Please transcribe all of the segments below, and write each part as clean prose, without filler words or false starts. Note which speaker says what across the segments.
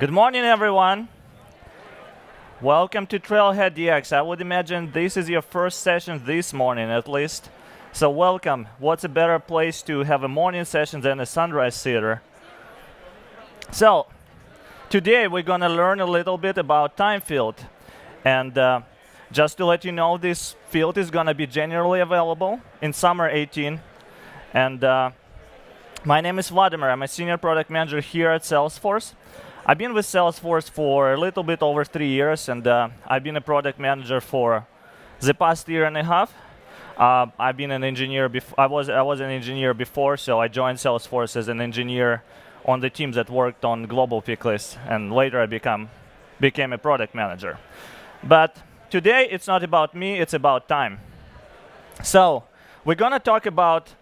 Speaker 1: Good morning, everyone. Welcome to Trailhead DX. I would imagine this is your first session this morning, at least. So welcome. What's a better place to have a morning session than a sunrise theater? So today we're going to learn a little bit about time field. And just to let you know, this field is going to be generally available in summer 18. And my name is Vladimir. I'm a senior product manager here at Salesforce. I've been with Salesforce for a little bit over 3 years, and I've been a product manager for the past year and a half. I've been an engineer. I was an engineer before, so I joined Salesforce as an engineer on the teams that worked on global pick lists, and later I became a product manager. But today it's not about me; it's about time. So we're going to talk about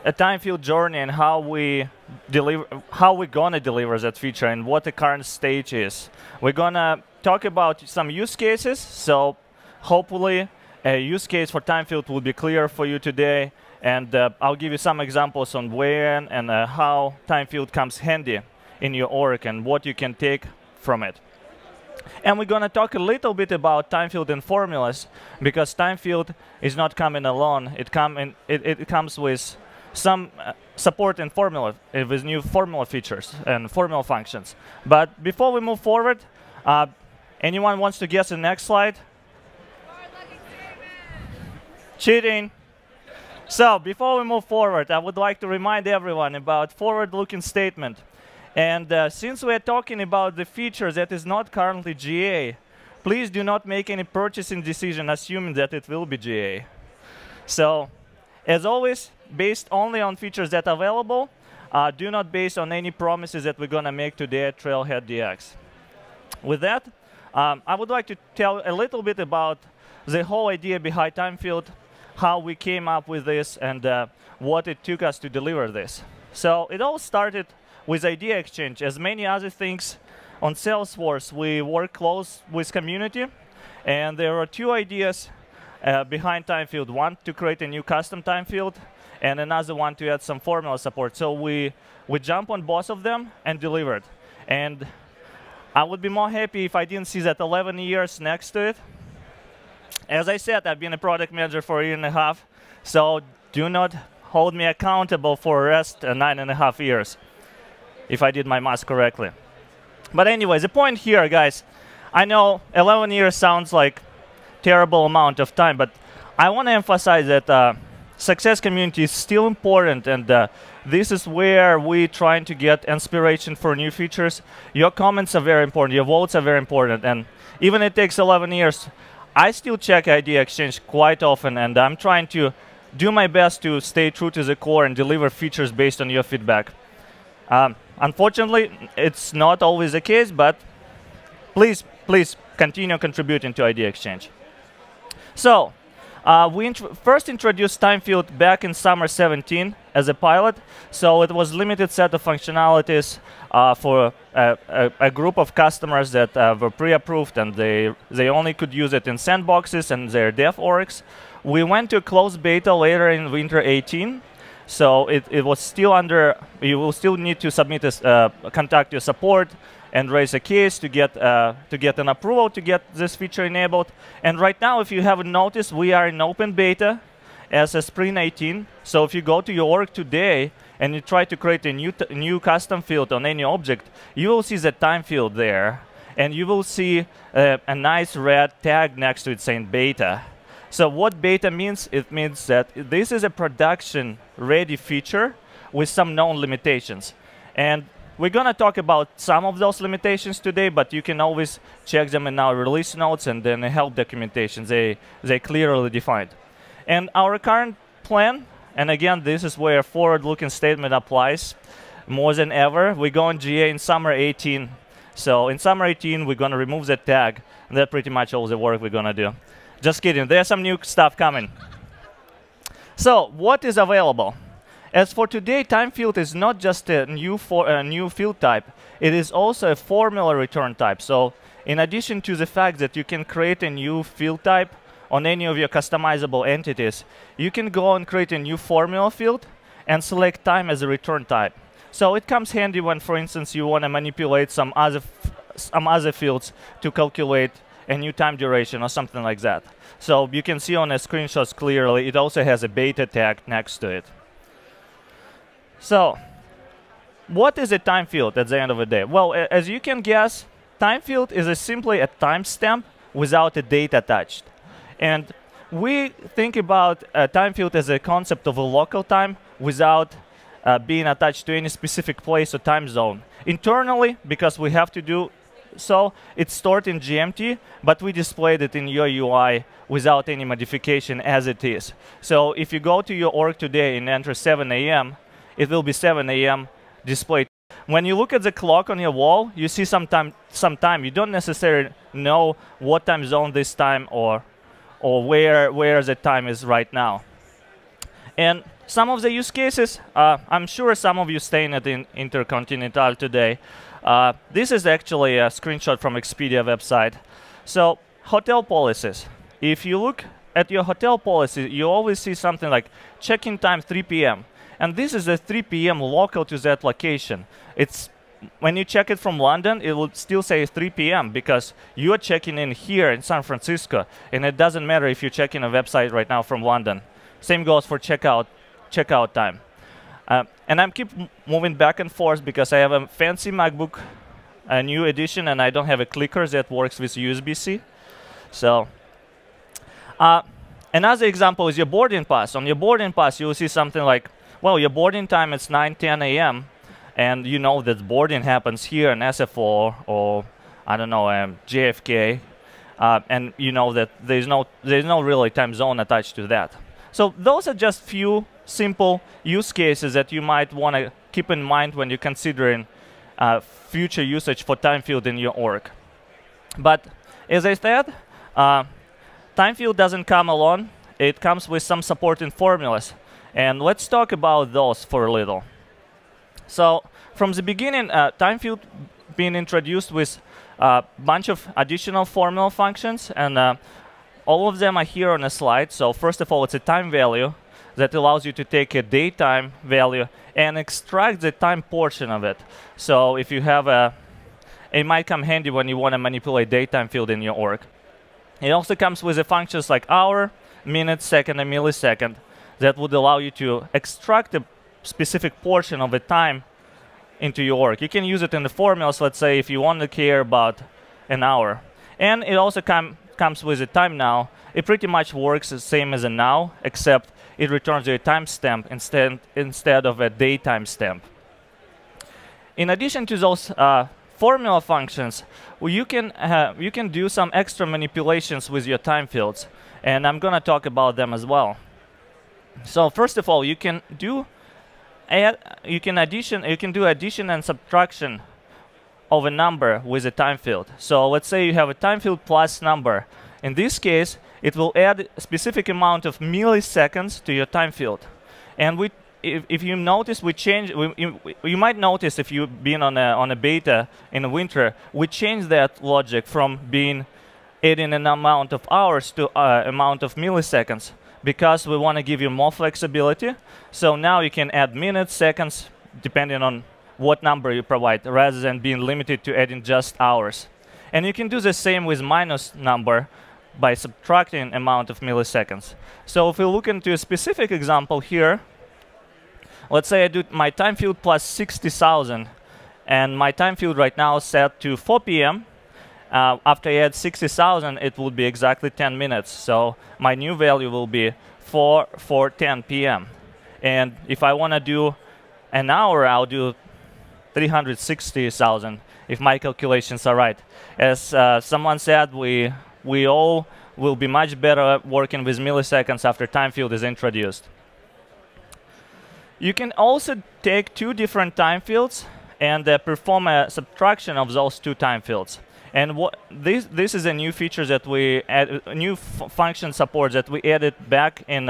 Speaker 1: a time field journey and how we're gonna deliver that feature and what the current stage is. We're gonna talk about some use cases, so hopefully a use case for time field will be clear for you today, and I'll give you some examples on when and how time field comes handy in your org and what you can take from it. And we're gonna talk a little bit about time field and formulas, because time field is not coming alone. It comes with some support in formula with new formula features and formula functions. But before we move forward, anyone wants to guess the next slide? Cheating. So before we move forward, I would like to remind everyone about forward-looking statement. And since we're talking about the feature that is not currently GA, please do not make any purchasing decision assuming that it will be GA. So as always, based only on features that are available, do not base on any promises that we're going to make today at Trailhead DX. With that, I would like to tell a little bit about the whole idea behind time field, how we came up with this, and what it took us to deliver this. So it all started with Idea Exchange. As many other things on Salesforce, we work close with community, and there are two ideas behind time field. One, to create a new custom time field, and another one to add some formula support. So we jump on both of them and delivered. And I would be more happy if I didn't see that 11 years next to it. As I said, I've been a product manager for a year and a half, so do not hold me accountable for the rest 9.5 years, if I did my math correctly. But anyway, the point here, guys, I know 11 years sounds like terrible amount of time, but I want to emphasize that success community is still important, and this is where we're trying to get inspiration for new features. Your comments are very important, your votes are very important, and even it takes 11 years, I still check Idea Exchange quite often, and I'm trying to do my best to stay true to the core and deliver features based on your feedback. Unfortunately, it's not always the case, but please continue contributing to Idea Exchange. So we first introduced time field back in summer 17 as a pilot. So it was limited set of functionalities for a group of customers that were pre-approved, and they only could use it in sandboxes and their dev orgs. We went to closed beta later in winter 18. So it was still under, you will still need to submit contact your support and raise a case to get an approval to get this feature enabled. And right now, if you haven't noticed, we are in open beta as a Spring 18. So if you go to your org today and you try to create a new custom field on any object, you will see the time field there, and you will see a nice red tag next to it saying beta. So what beta means? It means that this is a production-ready feature with some known limitations. And we're going to talk about some of those limitations today, but you can always check them in our release notes and then help documentation. They're clearly defined. And our current plan, and again, this is where forward-looking statement applies more than ever. We go on GA in summer 18. So in summer 18, we're going to remove that tag, and that's pretty much all the work we're going to do. Just kidding, there's some new stuff coming. So what is available? As for today, time field is not just a new field type, it is also a formula return type. So in addition to the fact that you can create a new field type on any of your customizable entities, you can go and create a new formula field and select time as a return type. So it comes handy when, for instance, you want to manipulate some other fields to calculate a new time duration or something like that. So you can see on the screenshots clearly, it also has a beta tag next to it. So what is a time field at the end of the day? Well, as you can guess, time field is simply a timestamp without a date attached. And we think about a time field as a concept of a local time without being attached to any specific place or time zone. Internally, because we have to do so, it's stored in GMT, but we displayed it in your UI without any modification as it is. So if you go to your org today and enter 7 a.m., it will be 7 a.m. displayed. When you look at the clock on your wall, you see some time. You don't necessarily know what time zone this time or where the time is right now. And some of the use cases, I'm sure some of you staying at the Intercontinental today. This is actually a screenshot from Expedia website. So hotel policies. If you look at your hotel policy, you always see something like check-in time 3 p.m. And this is a 3 p.m. local to that location. It's when you check it from London, it will still say 3 p.m. because you are checking in here in San Francisco, and it doesn't matter if you check in a website right now from London. Same goes for checkout time. And I'm keep moving back and forth because I have a fancy MacBook, a new edition, and I don't have a clicker that works with USB-C. So another example is your boarding pass. On your boarding pass, you will see something like, well, your boarding time is 9:10 a.m. and you know that boarding happens here in SFO or I don't know JFK, and you know that there's no really time zone attached to that. So those are just few simple use cases that you might want to keep in mind when you're considering future usage for time field in your org. But as I said, time field doesn't come alone. It comes with some supporting formulas. And let's talk about those for a little. So from the beginning, time field being introduced with a bunch of additional formula functions, and all of them are here on a slide. So first of all, it's a time value that allows you to take a datetime value and extract the time portion of it. So if you have it might come handy when you want to manipulate datetime field in your org. It also comes with the functions like hour, minute, second, and millisecond that would allow you to extract a specific portion of the time into your org. You can use it in the formulas, let's say, if you want to care about an hour. And it also comes with a time now. It pretty much works the same as a now, except it returns you a timestamp instead of a day timestamp. In addition to those formula functions, well, you can do some extra manipulations with your time fields, and I'm going to talk about them as well. So first of all, you can do addition and subtraction of a number with a time field. So let's say you have a time field plus number. In this case, it will add a specific amount of milliseconds to your time field. And if you notice, you might notice if you've been on a beta in the winter, we changed that logic from being adding an amount of hours to amount of milliseconds, because we want to give you more flexibility. So now you can add minutes, seconds, depending on what number you provide, rather than being limited to adding just hours. And you can do the same with minus number by subtracting amount of milliseconds. So if we look into a specific example here, let's say I do my time field plus 60,000, and my time field right now is set to 4 p.m. After I add 60,000, it will be exactly 10 minutes. So my new value will be 4:10 p.m. And if I want to do an hour, I'll do 360,000 if my calculations are right. As someone said, we all will be much better working with milliseconds after time field is introduced. You can also take two different time fields and perform a subtraction of those two time fields. And this is a new feature that we add, a new function support that we added back in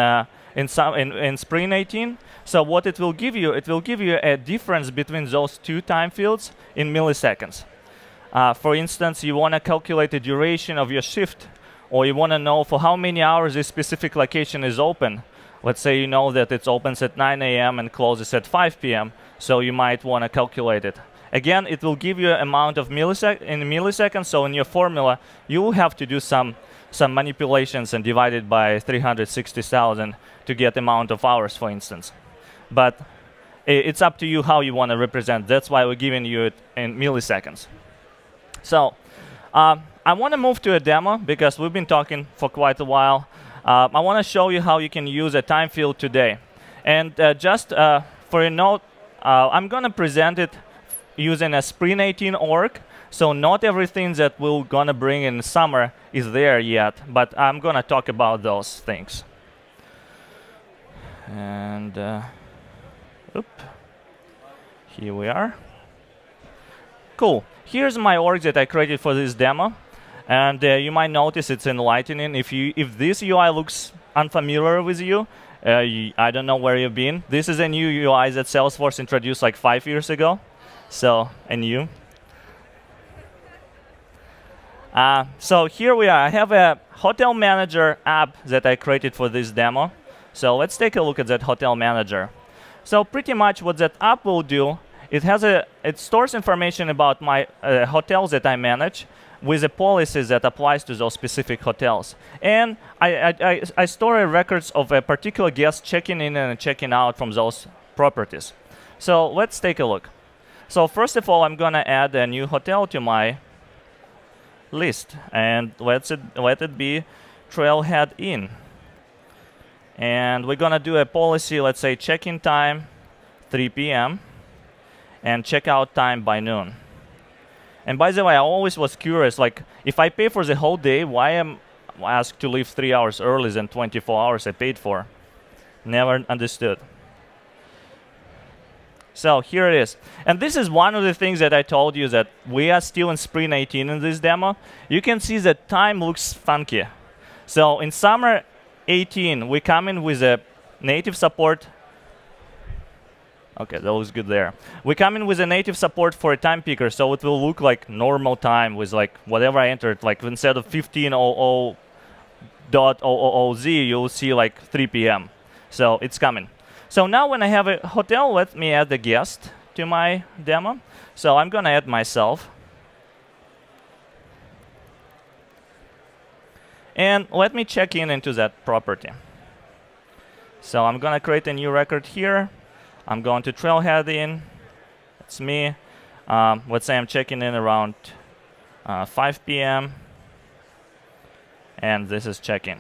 Speaker 1: Spring 18. So what it will give you a difference between those two time fields in milliseconds. For instance, you want to calculate the duration of your shift, or you want to know for how many hours this specific location is open. Let's say you know that it opens at 9 a.m. and closes at 5 p.m., so you might want to calculate it. Again, it will give you an amount of milliseconds, so in your formula, you will have to do some manipulations and divide it by 360,000 to get amount of hours, for instance. But it's up to you how you want to represent. That's why we're giving you it in milliseconds. So I want to move to a demo because we've been talking for quite a while. I want to show you how you can use a time field today. And just for a note, I'm going to present it using a Spring 18 org. So not everything that we're going to bring in summer is there yet, but I'm going to talk about those things. And here we are. Cool. Here's my org that I created for this demo. And you might notice it's in Lightning. If this UI looks unfamiliar with you, I don't know where you've been. This is a new UI that Salesforce introduced like 5 years ago. So, new. So here we are. I have a hotel manager app that I created for this demo. So let's take a look at that hotel manager. So pretty much what that app will do, it stores information about my hotels that I manage with the policies that applies to those specific hotels. And I store records of a particular guest checking in and checking out from those properties. So let's take a look. So first of all, I'm going to add a new hotel to my list. And let it be Trailhead Inn. And we're going to do a policy, let's say check-in time 3 p.m. and check-out time by noon. And by the way, I always was curious, like, if I pay for the whole day, why am I asked to leave 3 hours early than 24 hours I paid for? Never understood. So here it is. And this is one of the things that I told you, that we are still in Spring 18 in this demo. You can see that time looks funky. So in summer 18, we come in with a native support. OK, that looks good there. We come in with a native support for a time picker, so it will look like normal time with like whatever I entered. Like instead of 15:00.000Z, you'll see like 3 p.m. So it's coming. So now when I have a hotel, let me add a guest to my demo. So I'm going to add myself. And let me check into that property. So I'm going to create a new record here. I'm going to Trailhead Inn. It's me. Let's say I'm checking in around 5 p.m. And this is check-in.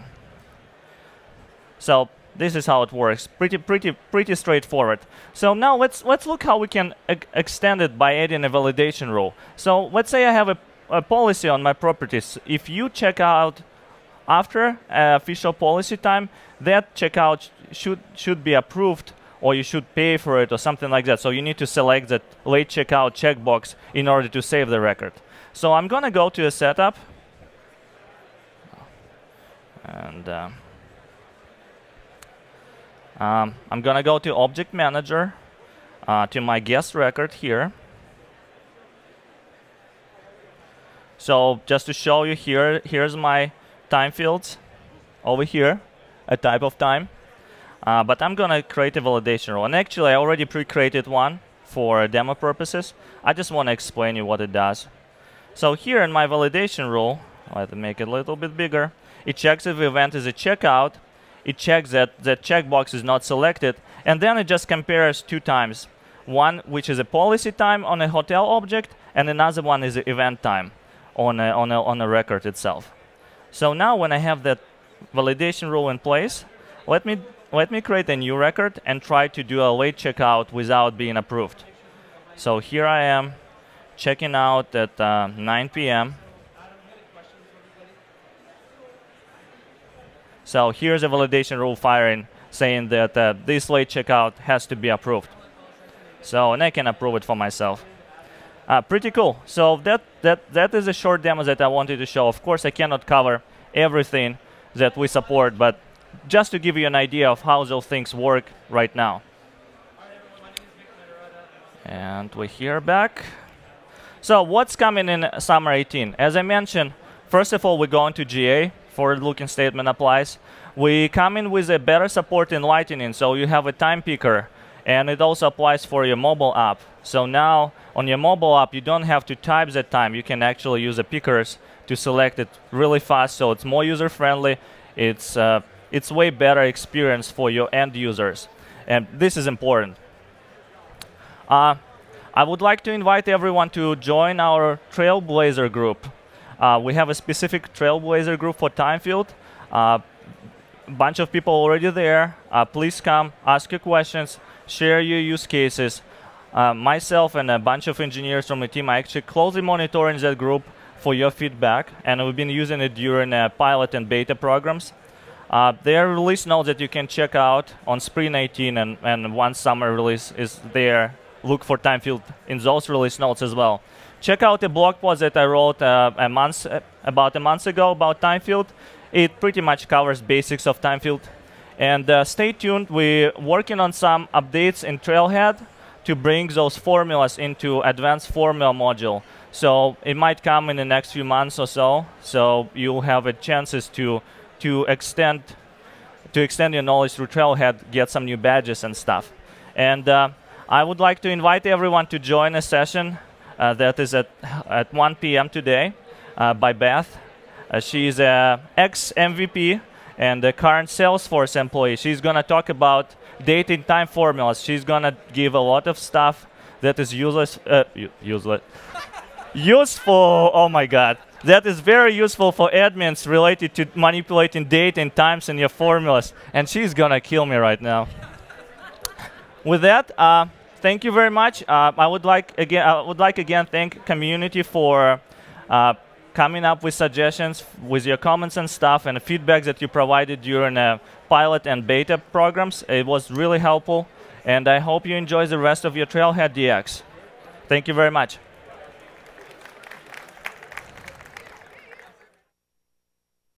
Speaker 1: So this is how it works. Pretty straightforward. So now let's look how we can extend it by adding a validation rule. So let's say I have a policy on my properties. If you check out after official policy time, that checkout should be approved, or you should pay for it or something like that. So you need to select that late checkout checkbox in order to save the record. So I'm going to go to a setup. And I'm going to go to Object Manager, to my guest record here. So just to show you here, here's my time fields over here, a type of time. But I'm going to create a validation rule. And actually, I already pre-created one for demo purposes. I just want to explain you what it does. So here in my validation rule, let me make it a little bit bigger. It checks if the event is a checkout. It checks that the checkbox is not selected. And then it just compares 2 times. One, which is a policy time on a hotel object, and another one is the event time on a record itself. So now when I have that validation rule in place, let me create a new record and try to do a late checkout without being approved. So here I am checking out at 9 p.m. So here's a validation rule firing saying that this late checkout has to be approved. So, and I can approve it for myself. Pretty cool. So that is a short demo that I wanted to show. Of course, I cannot cover everything that we support, but just to give you an idea of how those things work right now. And we're here back. So what's coming in summer 18? As I mentioned, first of all, we're going to GA forward-looking statement applies. We come in with a better support in Lightning, so you have a time picker, and it also applies for your mobile app. So now, on your mobile app, you don't have to type that time. You can actually use the pickers to select it really fast, so it's more user-friendly. It's way better experience for your end users, and this is important. I would like to invite everyone to join our Trailblazer group. We have a specific Trailblazer group for Timefield. A bunch of people already there. Please come, ask your questions, share your use cases. Myself and a bunch of engineers from the team are actually closely monitoring that group for your feedback, and we've been using it during pilot and beta programs. There are release notes that you can check out on Spring 18, and one summer release is there. Look for Timefield in those release notes as well. Check out the blog post that I wrote about a month ago about Timefield. It pretty much covers basics of Timefield. And stay tuned. We're working on some updates in Trailhead to bring those formulas into advanced formula module. So it might come in the next few months or so. So you'll have a chances to extend your knowledge through Trailhead, get some new badges and stuff. And I would like to invite everyone to join a session that is at 1 p.m. today by Beth. She's an ex-MVP and a current Salesforce employee. She's going to talk about date and time formulas. She's going to give a lot of stuff that is useful, oh my God. That is very useful for admins related to manipulating date and times in your formulas. And she's going to kill me right now. With that, thank you very much. I would like again thank community for coming up with suggestions, with your comments and stuff, and the feedback that you provided during pilot and beta programs. It was really helpful, and I hope you enjoy the rest of your Trailhead DX. Thank you very much.